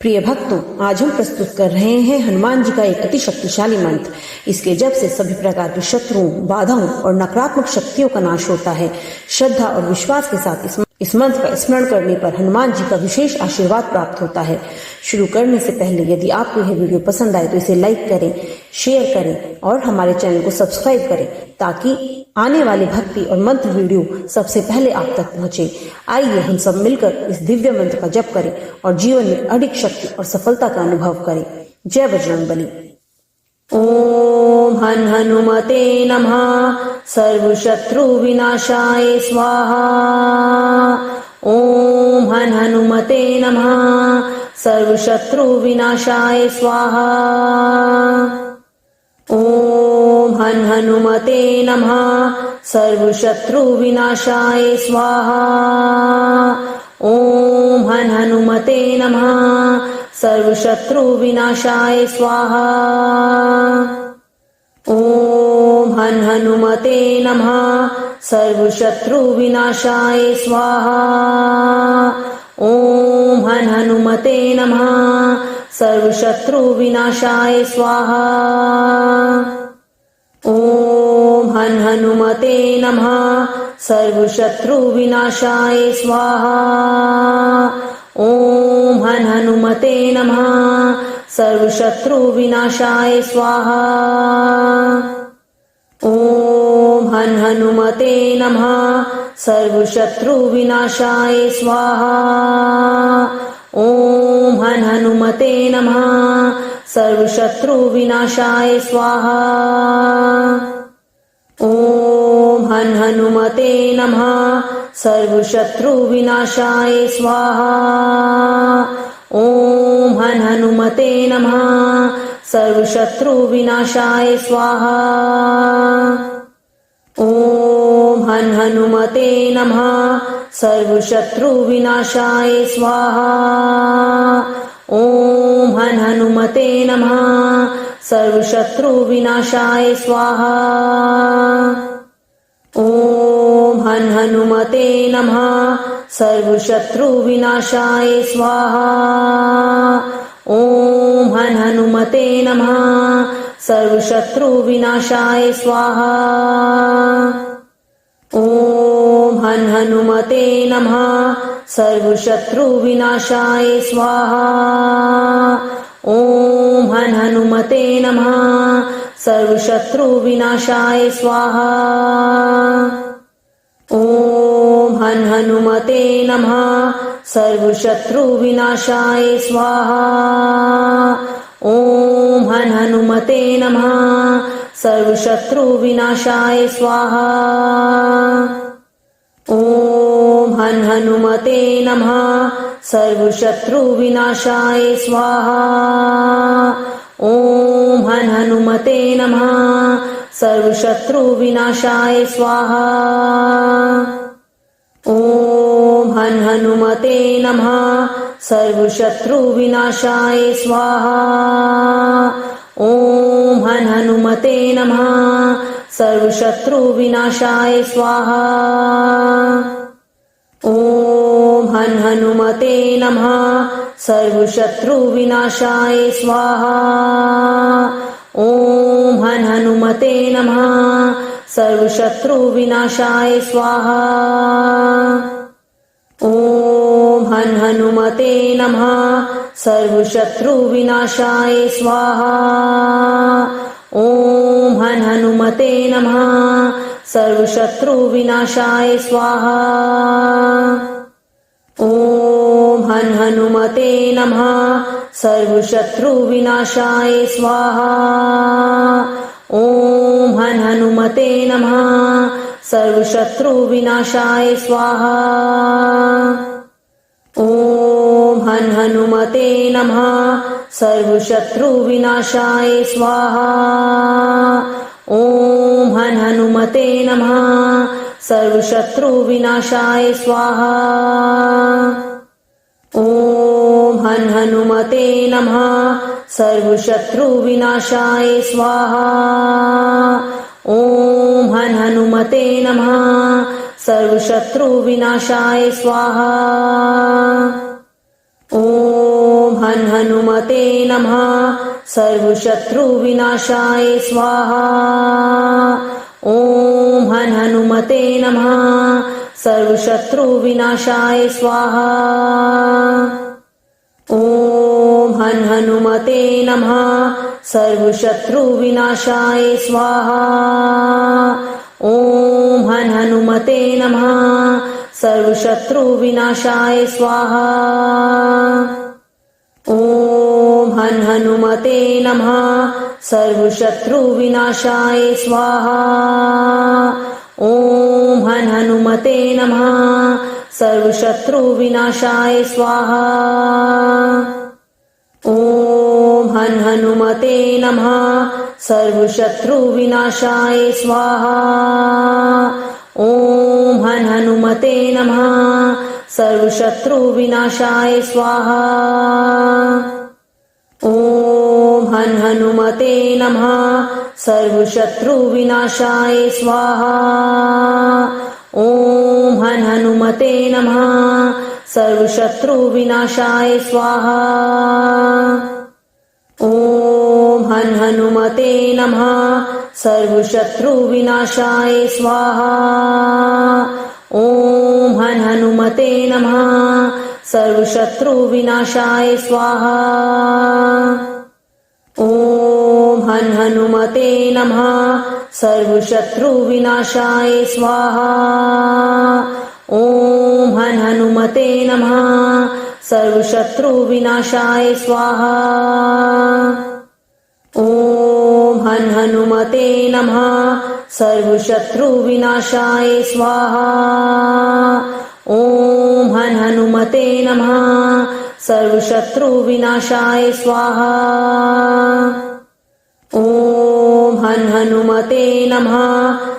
प्रिय भक्तों, आज हम प्रस्तुत कर रहे हैं हनुमान जी का एक अति शक्तिशाली मंत्र। इसके जप से सभी प्रकार की शत्रुओं, बाधाओं और नकारात्मक शक्तियों का नाश होता है। श्रद्धा और विश्वास के साथ इस मंत्र का स्मरण करने पर हनुमान जी का विशेष आशीर्वाद प्राप्त होता है। शुरू करने से पहले यदि आपको यह वीडियो पसंद आए तो इसे लाइक करें, शेयर करें और हमारे चैनल को सब्सक्राइब करें ताकि आने वाले भक्ति और मंत्र वीडियो सबसे पहले आप तक पहुंचे। आइए हम सब मिलकर इस दिव्य मंत्र का जप करें और जीवन में अधिक शक्ति और सफलता का अनुभव करें। जय बजरंगबली। ओम हन हनुमते नमः। सर्वशत्रु विनाशाय स्वाहा। ओम हन हनुमते नमः। सर्वशत्रु विनाशाय स्वाहा। ओम हन हनुमते नमः। सर्वशत्रु विनाशाय स्वाहा। ओम हन हनुमते नमः। सर्वशत्रु विनाशाय स्वाहा। ओम हन हनुमते नमः। सर्वशत्रु विनाशाय स्वाहा। ओम हन हनुमते नमः। सर्वशत्रु विनाशाय स्वाहा। ओम हन हनुमते नमः। सर्वशत्रु विनाशाय स्वाहा। ओम हन हनुमते नमः। सर्वशत्रु विनाशाय स्वाहा। ओम हन हनुमते नमः। सर्वशत्रु विनाशाय स्वाहा। ओम हन हनुमते नमः। सर्वशत्रु विनाशाय स्वाहा। ओम हन हनुमते नमः। सर्वशत्रु विनाशाय स्वाहा। ओम हन हनुमते नमः। सर्वशत्रु विनाशाय स्वाहा। ओम हन हनुमते नमः। सर्वशत्रु विनाशाय स्वाहा। ओम हन हनुमते नमः। सर्वशत्रु विनाशाय स्वाहा। ओम हन हनुमते नमः। सर्वशत्रु विनाशाय स्वाहा। ओम हन हनुमते नमः। सर्वशत्रु विनाशाय स्वाहा। ओम हन हनुमते नमः। सर्वशत्रु विनाशाय स्वाहा। ओम हन हनुमते नमः। सर्वशत्रु विनाशाय स्वाहा। ओम हन हनुमते नमः। सर्वशत्रु विनाशाय स्वाहा। ओम हन हनुमते नमः। सर्वशत्रु विनाशाय स्वाहा। ओम हन हनुमते नमः। सर्वशत्रु विनाशाय स्वाहा। ओम हन हनुमते नमः। सर्वशत्रु विनाशाय स्वाहा। ओम हन हनुमते नमः। सर्वशत्रु विनाशाय स्वाहा। ओम हन हनुमते नमः। सर्वशत्रु विनाशाय स्वाहा। ओम हन हनुमते नमः। सर्वशत्रु विनाशाय स्वाहा। ओम हन हनुमते नमः। सर्वशत्रु विनाशाय स्वाहा। ओम हन हनुमते नमः। सर्वशत्रु विनाशाय स्वाहा। ओम हन हनुमते नमः। सर्वशत्रु विनाशाय स्वाहा। ओम हन हनुमते नमः। सर्वशत्रु विनाशाय स्वाहा। ओम हन हनुमते नमः। सर्वशत्रु विनाशाय स्वाहा। ओम हन हनुमते नमः। सर्वशत्रु विनाशाय स्वाहा। ओम हन हनुमते नमः। सर्वशत्रु विनाशाय स्वाहा। ओम हन हनुमते नमः। सर्वशत्रु विनाशाय स्वाहा। ओम हन हनुमते नमः। सर्वशत्रु विनाशाय स्वाहा। ओम हन हनुमते नमः सर्वशत्रु विनाशाय स्वाहा। ओम हन हनुमते नमः सर्वशत्रु विनाशाय स्वाहा। ओम हन हनुमते नमः सर्वशत्रु विनाशाय स्वाहा। ओम हन हनुमते नमः सर्वशत्रु विनाशाय स्वाहा। ओम हन हनुमते नमः सर्वशत्रु विनाशाय स्वाहा। ओम हन हनुमते नमः सर्वशत्रु विनाशाय स्वाहा। ओम हन हनुमते नमः सर्वशत्रु विनाशाय स्वाहा। ओम हन हनुमते नमः सर्वशत्रु विनाशाय स्वाहा। ओम हन हनुमते नमः सर्वशत्रु विनाशाय स्वाहा। ओम हन हनुमते नमः सर्वशत्रु विनाशाय स्वाहा। ओम हन हनुमते नमः सर्वशत्रु विनाशाय स्वाहा। ओम हन हनुमते नमः सर्वशत्रु विनाशाय स्वाहा। ओम हन हनुमते नमः सर्वशत्रु विनाशाय स्वाहा। ओम हन हनुमते नमः सर्वशत्रु विनाशाय स्वाहा। ओम हन हनुमते नमः सर्वशत्रु विनाशाय स्वाहा। ओम हन हनुमते नमः सर्वशत्रु विनाशाय स्वाहा। ओम हन हनुमते नमः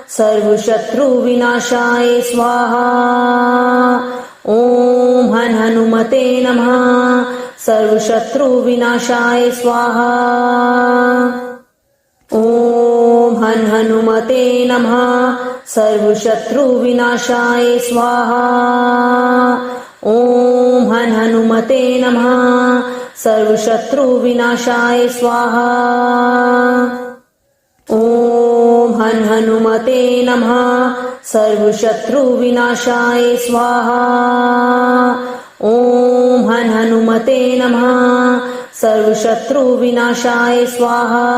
सर्वशत्रु विनाशाय स्वाहा। ओम हन हनुमते नमः सर्वशत्रु विनाशाय स्वाहा। ओम हन हनुमते नमः सर्वशत्रु विनाशाय स्वाहा। ओम हन हनुमते नमः सर्वशत्रु विनाशाय स्वाहा। ओम हन हनुमते नमः सर्वशत्रु विनाशाय स्वाहा। ओम हन हनुमते नमः सर्वशत्रु विनाशाय स्वाहा।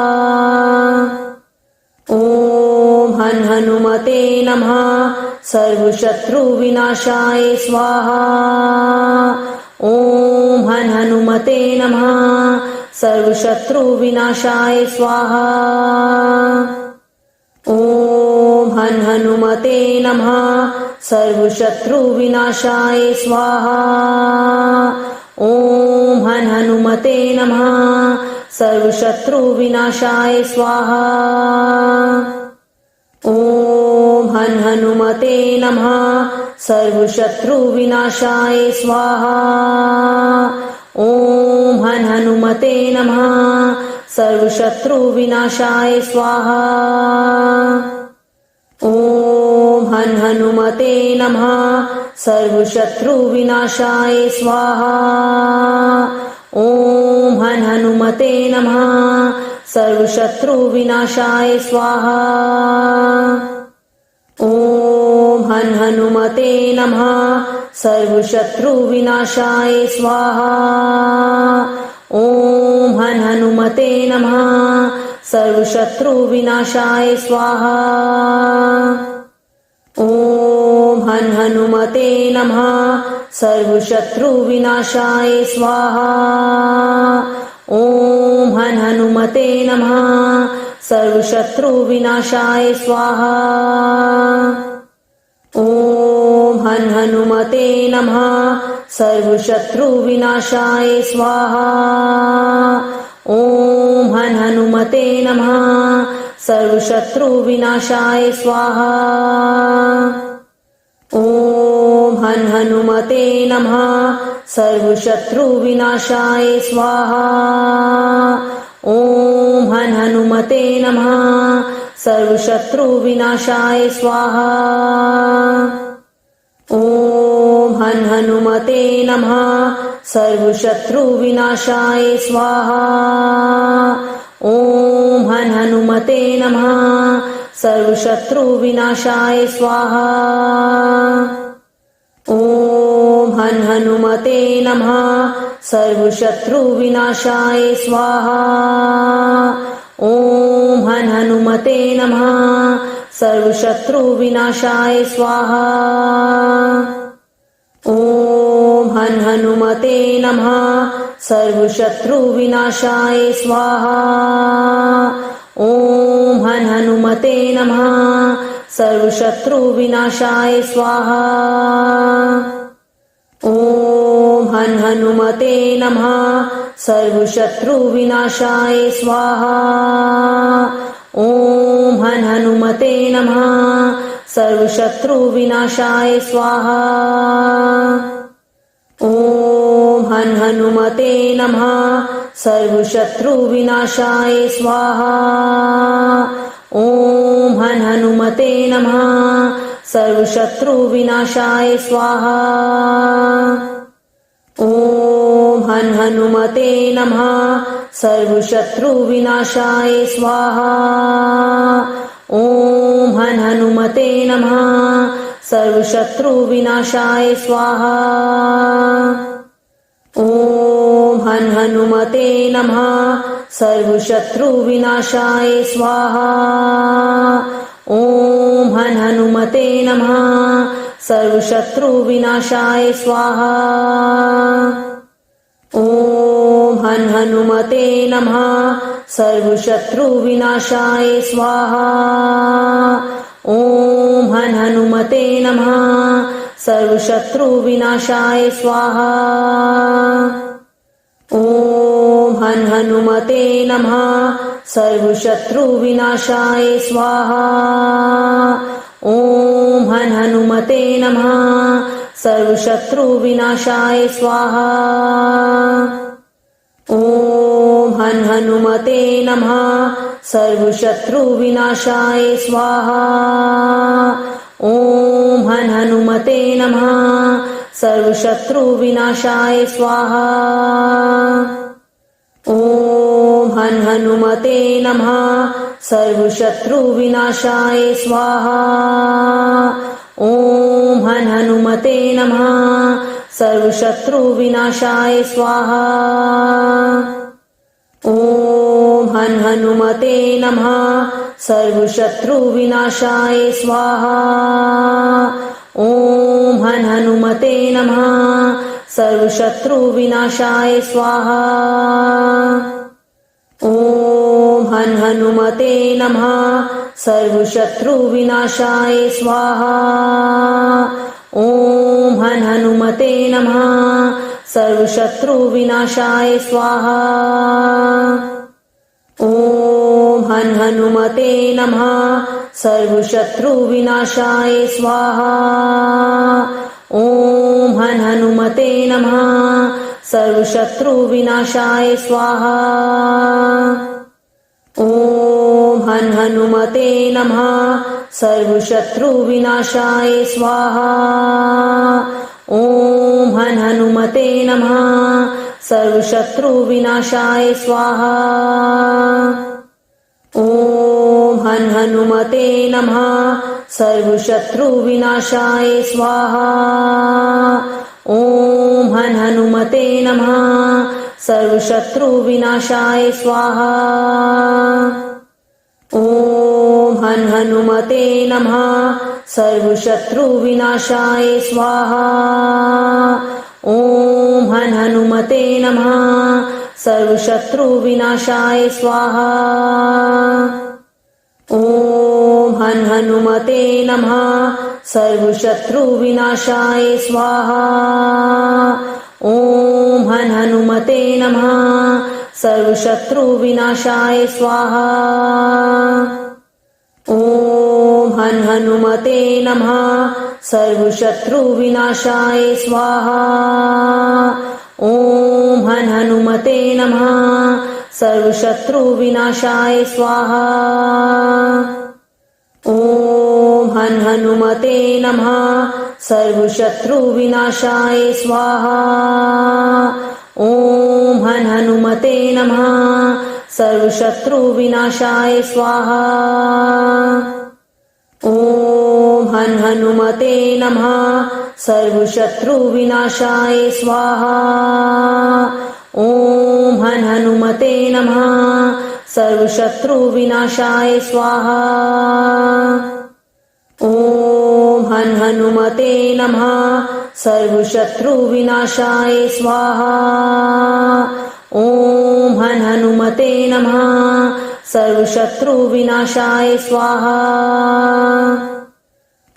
ओम हन हनुमते नमः सर्वशत्रु विनाशाय स्वाहा। ओम हन हनुमते नमः सर्वशत्रु विनाशाय स्वाहा। ओम हन हनुमते नमः सर्वशत्रु विनाशाय स्वाहा। ओम हन हनुमते नमः सर्वशत्रु विनाशाय स्वाहा। ओम हन हनुमते नमः सर्वशत्रु विनाशाय स्वाहा। ओम हन हनुमते नमः सर्वशत्रु विनाशाय स्वाहा। ओम हन हनुमते नमः सर्वशत्रु विनाशाय स्वाहा। ओम हन हनुमते नमः सर्वशत्रु विनाशाय स्वाहा। ओम हन हनुमते नमः सर्वशत्रु विनाशाय स्वाहा। ओम हन हनुमते नमः सर्वशत्रु विनाशाय स्वाहा। ओम हन हनुमते नमः सर्वशत्रु विनाशाय स्वाहा। ओम हन हनुमते नमः सर्वशत्रु विनाशाय स्वाहा। ओम हन हनुमते नमः सर्वशत्रु विनाशाय स्वाहा। ओम हन हनुमते नमः सर्वशत्रु विनाशाय स्वाहा। ओम हन हनुमते नमः सर्वशत्रु विनाशाय स्वाहा। ओम हन हनुमते नमः सर्वशत्रु विनाशाय स्वाहा। ओम हन हनुमते नमः सर्वशत्रुविनाशाय स्वाहा। ॐ हन् हनुमते नमः सर्वशत्रुविनाशाय स्वाहा। ॐ हन् हनुमते नमः सर्वशत्रुविनाशाय स्वाहा। ॐ हन् हनुमते नमः सर्वशत्रुविनाशाय स्वाहा। ॐ हन् हनुमते नमः सर्वशत्रुविनाशाय स्वाहा। ॐ हन् हनुमते नमः सर्वशत्रुविनाशाय स्वाहा। ॐ हन् हनुमते नमः सर्वशत्रुविनाशाय स्वाहा। ॐ हन् हनुमते नमः सर्वशत्रुविनाशाय स्वाहा। ॐ हन् हनुमते नमः सर्वशत्रुविनाशाय स्वाहा। ॐ हन् हनुमते नमः सर्वशत्रुविनाशाय स्वाहा। ॐ हन् हनुमते नमः सर्वशत्रुविनाशाय स्वाहा। ॐ हन् हनुमते नमः सर्वशत्रुविनाशाय स्वाहा। ॐ हन् हनुमते नमः सर्वशत्रुविनाशाय स्वाहा। ॐ हन् हनुमते नमः सर्वशत्रुविनाशाय स्वाहा। ॐ हन् हनुमते नमः सर्वशत्रुविनाशाय स्वाहा। ॐ हन् हनुमते नमः सर्वशत्रुविनाशाय स्वाहा। ॐ हन् हनुमते नमः सर्वशत्रुविनाशाय स्वाहा। ॐ हन् हनुमते नमः सर्वशत्रुविनाशाय स्वाहा। ॐ हन् हनुमते नमः सर्वशत्रुविनाशाय स्वाहा। ॐ हन् हनुमते नमः सर्वशत्रुविनाशाय स्वाहा। ॐ हन् हनुमते नमः सर्वशत्रुविनाशाय स्वाहा। ॐ हन् हनुमते नमः सर्वशत्रुविनाशाय स्वाहा। ॐ हन् हनुमते नमः सर्वशत्रुविनाशाय स्वाहा। ॐ हन् हनुमते नमः सर्वशत्रुविनाशाय स्वाहा। ॐ हन् हनुमते नमः सर्वशत्रुविनाशाय स्वाहा। ॐ हन् हनुमते नमः सर्वशत्रुविनाशाय स्वाहा। ॐ हन् हनुमते नमः सर्वशत्रुविनाशाय स्वाहा। ॐ हन् हनुमते नमः सर्वशत्रुविनाशाय स्वाहा। ॐ हन् हनुमते नमः सर्वशत्रुविनाशाय स्वाहा। ॐ हन् हनुमते नमः सर्वशत्रुविनाशाय स्वाहा। ॐ हन् हनुमते नमः सर्वशत्रुविनाशाय स्वाहा। ॐ हन् हनुमते नमः सर्वशत्रुविनाशाय स्वाहा। ॐ हन् हनुमते नमः सर्वशत्रुविनाशाय स्वाहा। ॐ हन् हनुमते नमः सर्वशत्रुविनाशाय स्वाहा। ॐ हन् हनुमते नमः सर्वशत्रुविनाशाय स्वाहा। ॐ हन् हनुमते नमः सर्वशत्रुविनाशाय स्वाहा। ॐ हन् हनुमते नमः सर्वशत्रुविनाशाय स्वाहा। ॐ हन् हनुमते नमः सर्वशत्रुविनाशाय स्वाहा। ॐ हन् हनुमते नमः सर्वशत्रुविनाशाय स्वाहा। ॐ हन् हनुमते नमः सर्वशत्रुविनाशाय स्वाहा। ॐ हन् हनुमते नमः सर्वशत्रुविनाशाय स्वाहा। ॐ हन् हनुमते नमः सर्वशत्रुविनाशाय स्वाहा। ॐ हन् हनुमते नमः सर्वशत्रुविनाशाय स्वाहा। ॐ हन् हनुमते नमः सर्वशत्रुविनाशाय स्वाहा।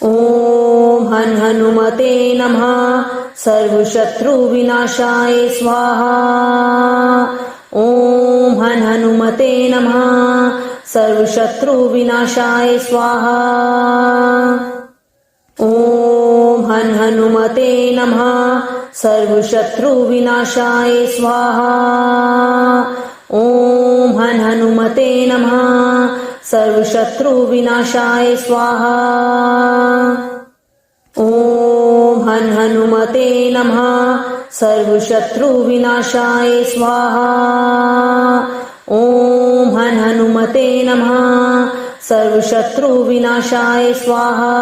ॐ हन् हनुमते नमः सर्वशत्रुविनाशाय स्वाहा। ॐ हन् हनुमते नमः सर्वशत्रुविनाशाय स्वाहा। ॐ हन् हनुमते नमः सर्वशत्रुविनाशाय स्वाहा। ॐ हन् हनुमते नमः सर्वशत्रुविनाशाय स्वाहा। ॐ हन् हनुमते नमः सर्वशत्रुविनाशाय स्वाहा। ॐ हन् हनुमते नमः सर्वशत्रुविनाशाय स्वाहा।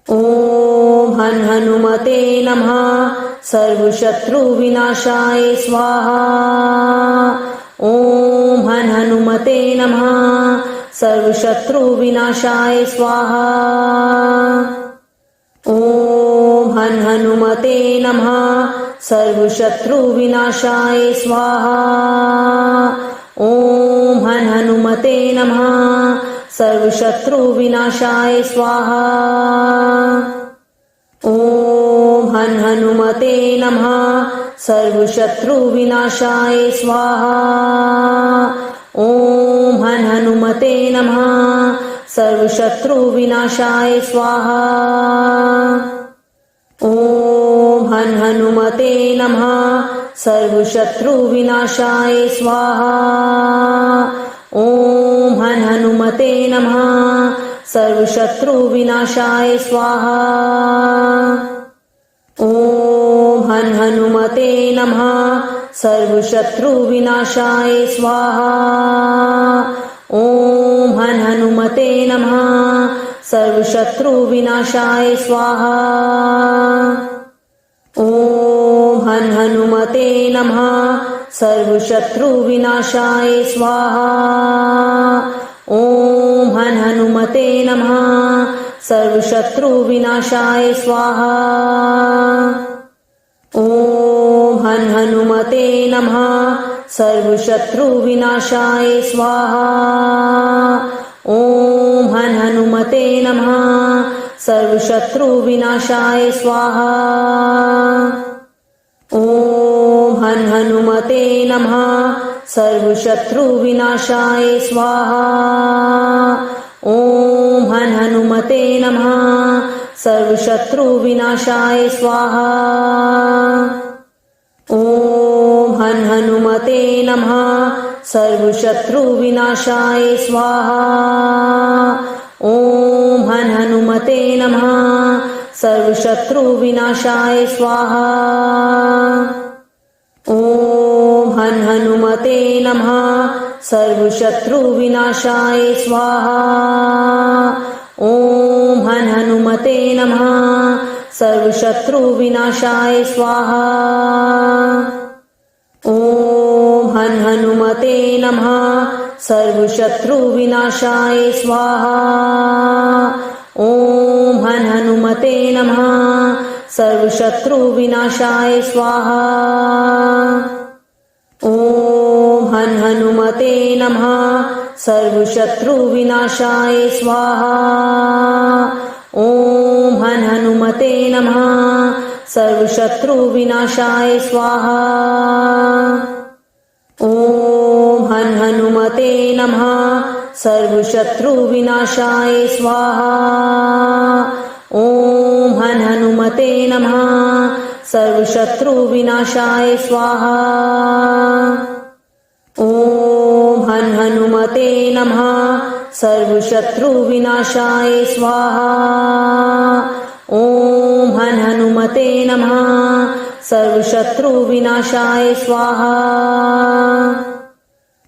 ॐ हन् हनुमते नमः सर्वशत्रुविनाशाय स्वाहा। ॐ हन् हनुमते नमः सर्वशत्रुविनाशाय स्वाहा। ॐ हन् हनुमते नमः सर्वशत्रुविनाशाय स्वाहा। ॐ हन् हनुमते नमः सर्वशत्रुविनाशाय स्वाहा। ॐ हन् हनुमते नमः सर्वशत्रुविनाशाय स्वाहा। ॐ हन् हनुमते नमः सर्वशत्रुविनाशाय स्वाहा। ॐ हन् हनुमते नमः सर्वशत्रुविनाशाय स्वाहा। ॐ हन् हनुमते नमः सर्वशत्रुविनाशाय स्वाहा। ॐ हन् हनुमते नमः सर्वशत्रुविनाशाय स्वाहा। ॐ हन् हनुमते नमः सर्वशत्रुविनाशाय स्वाहा। ॐ हन् हनुमते नमः सर्वशत्रुविनाशाय स्वाहा। ॐ हन् हनुमते नमः सर्वशत्रुविनाशाय स्वाहा। ॐ हन् हनुमते नमः सर्वशत्रुविनाशाय स्वाहा। ॐ हन् हनुमते नमः सर्वशत्रुविनाशाय स्वाहा। ॐ हन् हनुमते नमः सर्वशत्रुविनाशाय स्वाहा। ॐ हन् हनुमते नमः सर्वशत्रुविनाशाय स्वाहा। ॐ हन् हनुमते नमः सर्वशत्रुविनाशाय स्वाहा। ॐ हन् हनुमते नमः सर्वशत्रुविनाशाय स्वाहा। ॐ हन् हनुमते नमः सर्वशत्रुविनाशाय स्वाहा। ॐ हन् हनुमते नमः सर्वशत्रुविनाशाय स्वाहा। ॐ हन् हनुमते नमः सर्वशत्रुविनाशाय स्वाहा। ॐ हन् हनुमते नमः सर्वशत्रुविनाशाय स्वाहा। ॐ हन् हनुमते नमः सर्वशत्रुविनाशाय स्वाहा। ॐ हन् हनुमते नमः सर्वशत्रुविनाशाय स्वाहा। ॐ हन् हनुमते नमः सर्वशत्रुविनाशाय स्वाहा। ॐ हन् हनुमते नमः सर्वशत्रुविनाशाय स्वाहा। ॐ हन् हनुमते नमः सर्वशत्रुविनाशाय स्वाहा। ॐ हन् हनुमते नमः। सर्वशत्रुविनाशाय स्वाहा।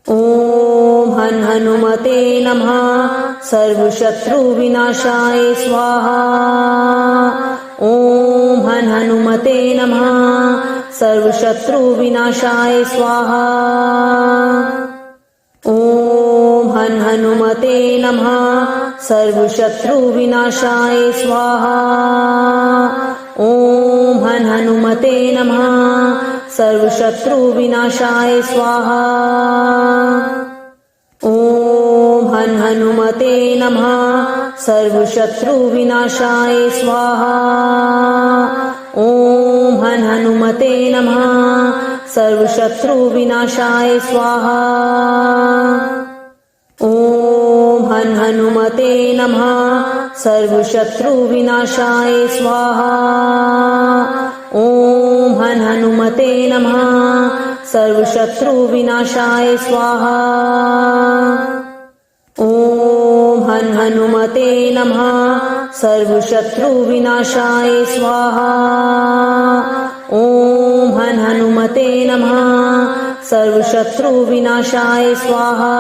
ॐ हन् हनुमते नमः। सर्वशत्रुविनाशाय स्वाहा। ॐ हन् हनुमते नमः। सर्वशत्रुविनाशाय स्वाहा। ॐ हन् हनुमते नमः। सर्वशत्रुविनाशाय स्वाहा। ॐ हन् हनुमते नमः। सर्वशत्रुविनाशाय स्वाहा। ॐ हन् हनुमते नमः। सर्वशत्रुविनाशाय स्वाहा। ॐ हन् हनुमते नमः। सर्वशत्रुविनाशाय स्वाहा। ॐ हन् हनुमते नमः। सर्वशत्रुविनाशाय स्वाहा। ॐ हन् हनुमते नमः। सर्वशत्रुविनाशाय स्वाहा। ॐ हन् हनुमते नमः। सर्वशत्रुविनाशाय स्वाहा। ॐ हन् हनुमते नमः। सर्वशत्रुविनाशाय स्वाहा।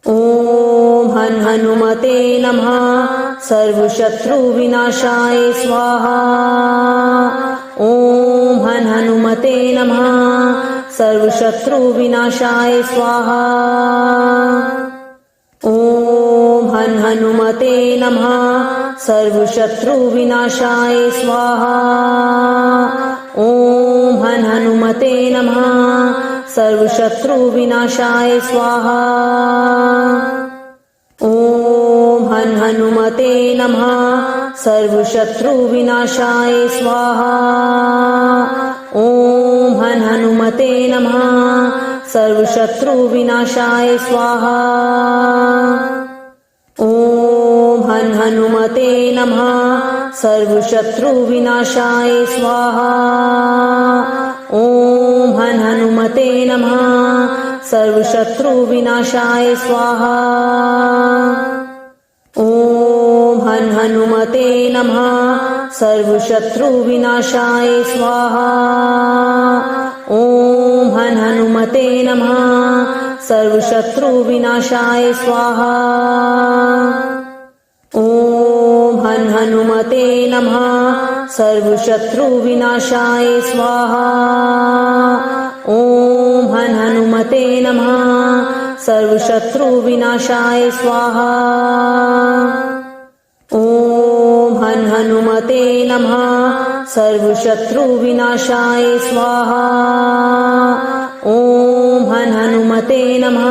ॐ हन् हनुमते नमः। सर्वशत्रुविनाशाय स्वाहा। ॐ हन् हनुमते नमः। सर्वशत्रुविनाशाय स्वाहा। ॐ हन् हनुमते नमः। सर्वशत्रुविनाशाय स्वाहा। ॐ हन् हनुमते नमः। सर्वशत्रुविनाशाय स्वाहा। ॐ हन् हनुमते नमः। सर्वशत्रुविनाशाय स्वाहा। ॐ हन् हनुमते नमः। सर्वशत्रुविनाशाय स्वाहा। ॐ हन् हनुमते नमः। सर्वशत्रुविनाशाय स्वाहा। ॐ हन् हनुमते नमः। सर्वशत्रुविनाशाय स्वाहा। ॐ हन् हनुमते नमः। सर्वशत्रुविनाशाय स्वाहा। ॐ हन् हनुमते नमः। सर्वशत्रुविनाशाय स्वाहा। ॐ हन् हनुमते नमः। सर्वशत्रुविनाशाय स्वाहा। ॐ हन् हनुमते नमः। सर्वशत्रुविनाशाय स्वाहा। ॐ हन् हनुमते नमः। सर्वशत्रुविनाशाय स्वाहा। ॐ हन् हनुमते नमः।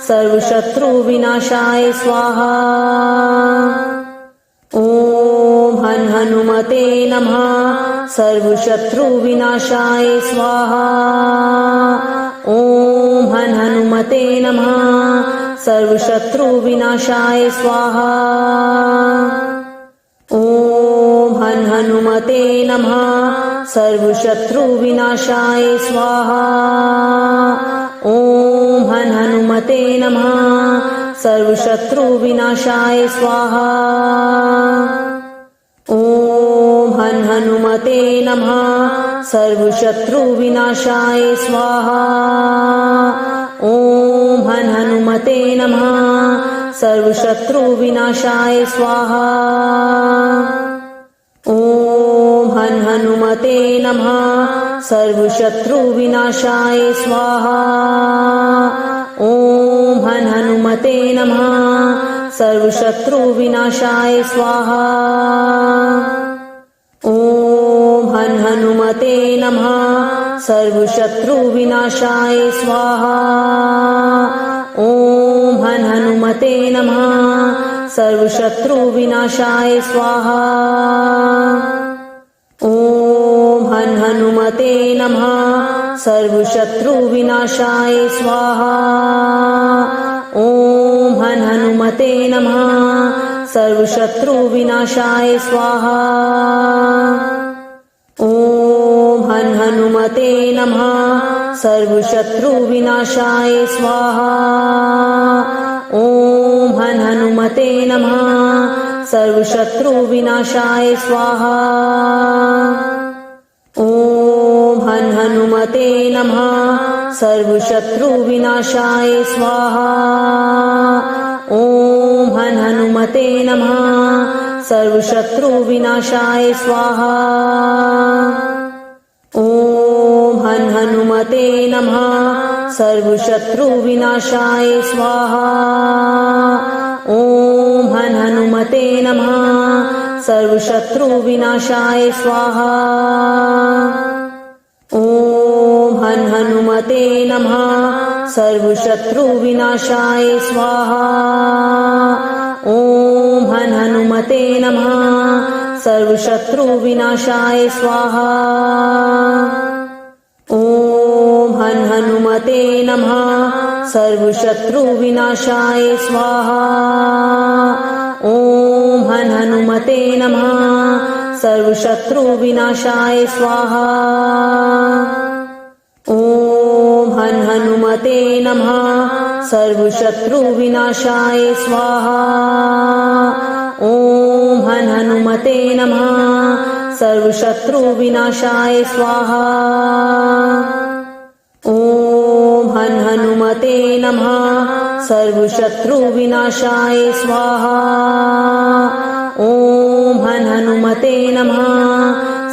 सर्वशत्रुविनाशाय स्वाहा। ॐ हन् हनुमते नमः। सर्वशत्रुविनाशाय स्वाहा। ॐ हन् हनुमते नमः। सर्वशत्रुविनाशाय स्वाहा। ॐ हन् हनुमते नमः। सर्वशत्रुविनाशाय स्वाहा। ॐ हन् हनुमते नमः। सर्वशत्रुविनाशाय स्वाहा। ॐ हन् हनुमते नमः। सर्वशत्रुविनाशाय स्वाहा। ॐ हन् हनुमते नमः। सर्वशत्रुविनाशाय स्वाहा। ॐ हन् हनुमते नमः। सर्वशत्रुविनाशाय स्वाहा। ॐ हन् हनुमते नमः। सर्वशत्रुविनाशाय स्वाहा। ॐ हन् हनुमते नमः। सर्वशत्रुविनाशाय स्वाहा। ॐ हन् हनुमते नमः। सर्वशत्रुविनाशाय स्वाहा। ॐ हन् हनुमते नमः। सर्वशत्रुविनाशाय स्वाहा। ॐ हन् हनुमते नमः। सर्वशत्रुविनाशाय स्वाहा। ॐ हन हनुमते नमः सर्वशत्रुविनाशाय स्वाहा। ओम हन हनुमते नमः सर्वशत्रुविनाशाय स्वाहा। ओम हन हनुमते नमः सर्वशत्रुविनाशाय स्वाहा। ओम हन हनुमते नमः सर्वशत्रुविनाशाय स्वाहा। ओम हन हनुमते नमः सर्वशत्रुविनाशाय स्वाहा। ओम हन हनुमते नमः सर्वशत्रुविनाशाय स्वाहा। ओम हन हनुमते नमः सर्वशत्रुविनाशाय स्वाहा। ओम हन हनुमते नमः सर्वशत्रुविनाशाय स्वाहा। ओम हन हनुमते नमः सर्वशत्रुविनाशाय स्वाहा। ओम हन हनुमते नमः सर्वशत्रुविनाशाय स्वाहा। ओम हन हनुमते नमः सर्वशत्रुविनाशाय स्वाहा। ओम हन हनुमते नमः सर्वशत्रुविनाशाय स्वाहा। ओम हन हनुमते नमः सर्वशत्रुविनाशाय स्वाहा। ओम हन हनुमते नमः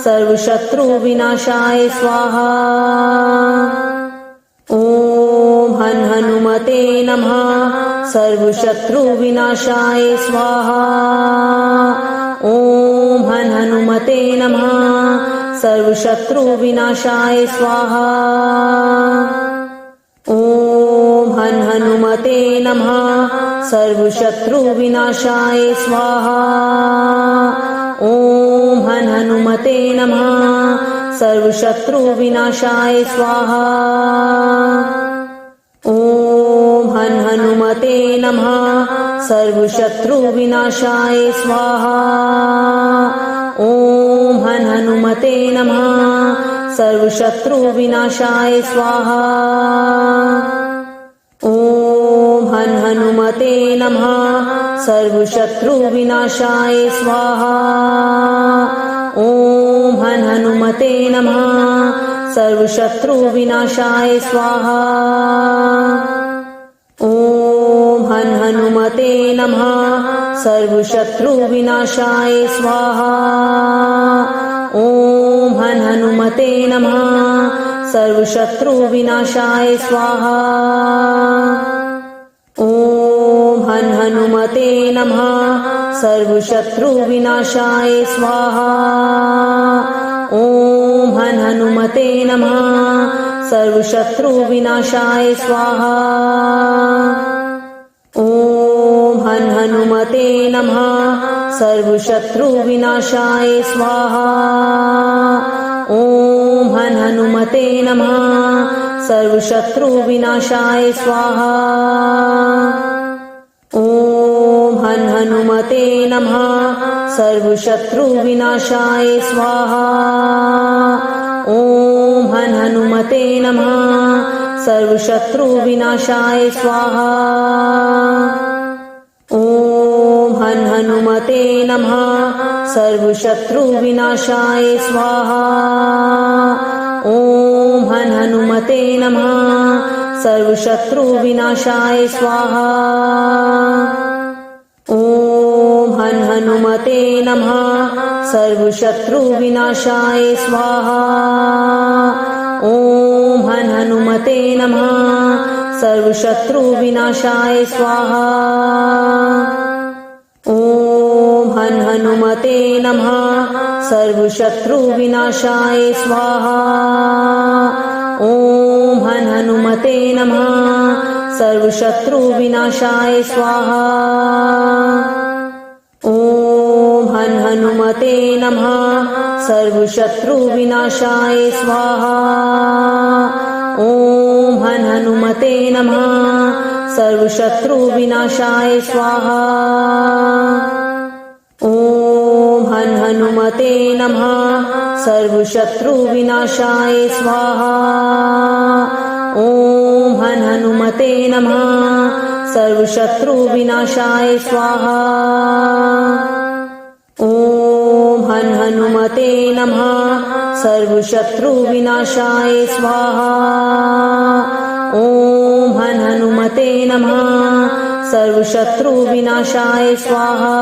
सर्वशत्रुविनाशाय स्वाहा। ओम हन हनुमते नमः सर्वशत्रुविनाशाय स्वाहा। ओम हन हनुमते नमः सर्वशत्रुविनाशाय स्वाहा। ओम हन हनुमते नमः सर्वशत्रुविनाशाय स्वाहा। ओम हन हनुमते नमः सर्वशत्रुविनाशाय स्वाहा। ओम हन हनुमते नमः सर्वशत्रुविनाशाय स्वाहा। ओम हन हनुमते नमः सर्वशत्रुविनाशाय स्वाहा। ओम हन हनुमते नमः सर्वशत्रुविनाशाय स्वाहा। ओम हन हनुमते नमः सर्वशत्रुविनाशाय स्वाहा। ओम हन हनुमते नमः सर्वशत्रुविनाशाय स्वाहा। ओम हन हनुमते नमः सर्वशत्रुविनाशाय स्वाहा। ओम हन हनुमते नमः सर्वशत्रुविनाशाय स्वाहा। ओम हन हनुमते नमः सर्वशत्रुविनाशाय स्वाहा। ओम हन हनुमते नमः सर्वशत्रुविनाशाय स्वाहा। ओम हन हनुमते नमः सर्वशत्रुविनाशाय स्वाहा। ओम हन हनुमते नमः सर्वशत्रुविनाशाय स्वाहा। ओम हन हनुमते नमः सर्वशत्रुविनाशाय स्वाहा। ओम हन हनुमते नमः सर्वशत्रुविनाशाय स्वाहा। ओम हन हनुमते नमः सर्वशत्रुविनाशाय स्वाहा। ओम हन हनुमते नमः सर्वशत्रुविनाशाय स्वाहा। ओम हन हनुमते नमः सर्वशत्रुविनाशाय स्वाहा। ओम हन हनुमते नमः सर्वशत्रुविनाशाय स्वाहा। ओम हन हनुमते नमः सर्वशत्रुविनाशाय स्वाहा। ओम हन हनुमते नमः सर्वशत्रुविनाशाय स्वाहा। ओम हन हनुमते नमः सर्वशत्रुविनाशाय स्वाहा। ओम हन हनुमते नमः सर्वशत्रु विनाशाय स्वाहा ओम हनुमते नमः सर्वशत्रु विनाशाय स्वाहा ओम हनुमते नमः सर्वशत्रु विनाशाय स्वाहा ओम हनुमते नमः सर्वशत्रु विनाशाय स्वाहा